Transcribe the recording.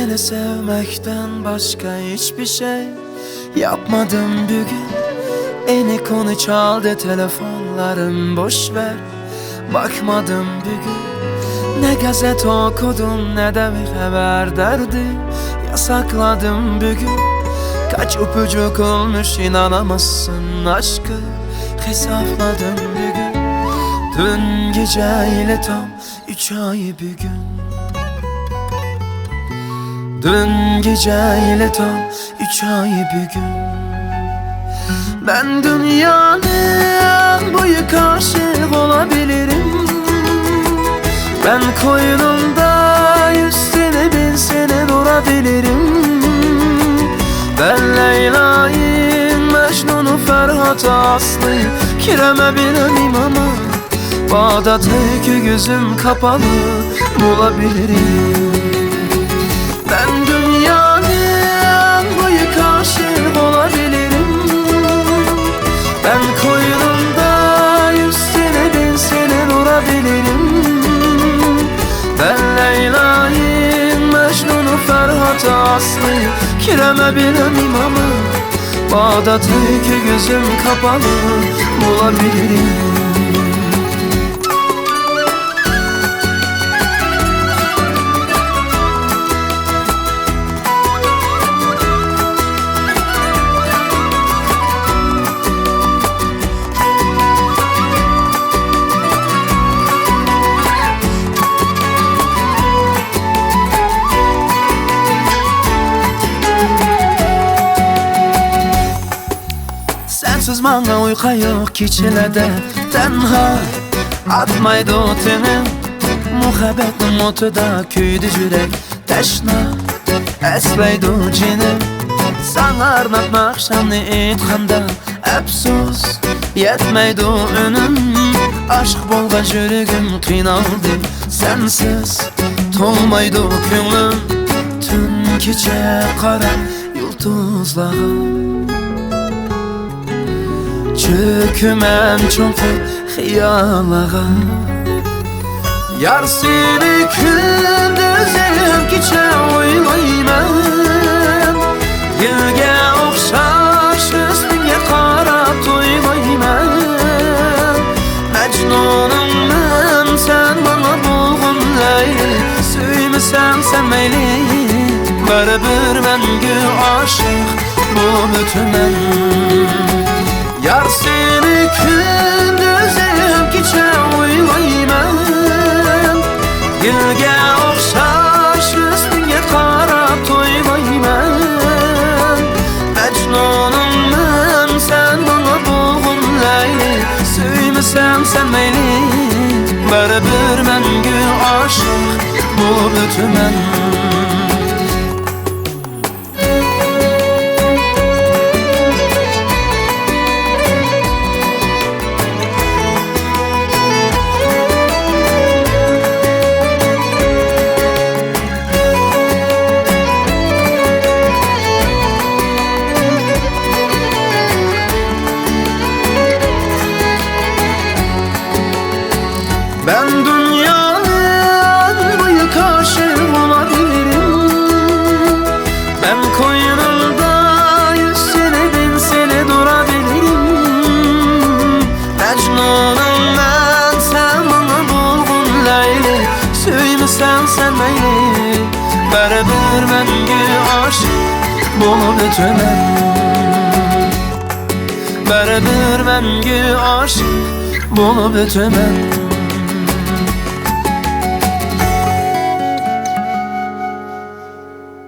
Seni sevmekten başka hiçbir şey yapmadım bugün. Eni konu çaldı telefonlarım, boş ver, bakmadım bugün. Ne gazete okudum ne de bir haber derdi, yasakladım bugün. Kaç öpücük olmuş inanamazsın, aşkı hesapladım bugün. Dün geceyle tam 3 ay bugün. Dün geceyle tam 3 ay bugün. Ben dünyanın boyu aşık olabilirim. Ben koynumda 100 sene 1000 sene durabilirim. Ben Leyla'yı, Mecnun'u, Ferhat'ı, Aslı'yı kiremebilirim ama Bağdat iki gözüm kapalı bulabilirim. Ben dünyanın boyu aşık olabilirim. Ben koynumda 100 sene 1000 sene durabilirim. Ben Leyla'yı, Mecnun'u, Ferhat'ı, Aslı'yı kiremebilirim ama Bağdat iki gözüm kapalı bulabilirim. Sensiz bana uyku yok keçilədə tənha atmaydı o tenim. Muhabbetin otuda küydü yürek təşna əsləydi o cinim. Sana arnab akşamını etxanda əfsus yetməydi o önüm. Aşk bolğa yürügüm qinaldı, sensiz tolmaydı o könlüm. Tüm keçə qara yıldızlağı çökümən çonqur xiyalağa. Yar seni gündüzüm keçə oylayman. Gülge oxşaş üstüne qarab toylayman. Mecnunum mən, sen bana bulğun Leyli. Süymüsən sen meyli, bərabər məngü aşıq bu bütümən. Yar seni gündüzüm keçə oylayman. Gülge oxşaş üstüne qarab toylayman. Mecnunum mən, sen bana bulğun Leyli. Süymüsən sen meyli, bərabər məngü aşıq bu bütümən. Ben dünyanın boyu aşık olabilirim. Ben koynumda 100 sene 1000 sene durabilirim. Mecnunum ben, sen bana bulğun Leyli. Süymüsən sen meyli, bərabər məngü aşıq bulup ötümən. Bərabər məngü aşıq bulup ötümən.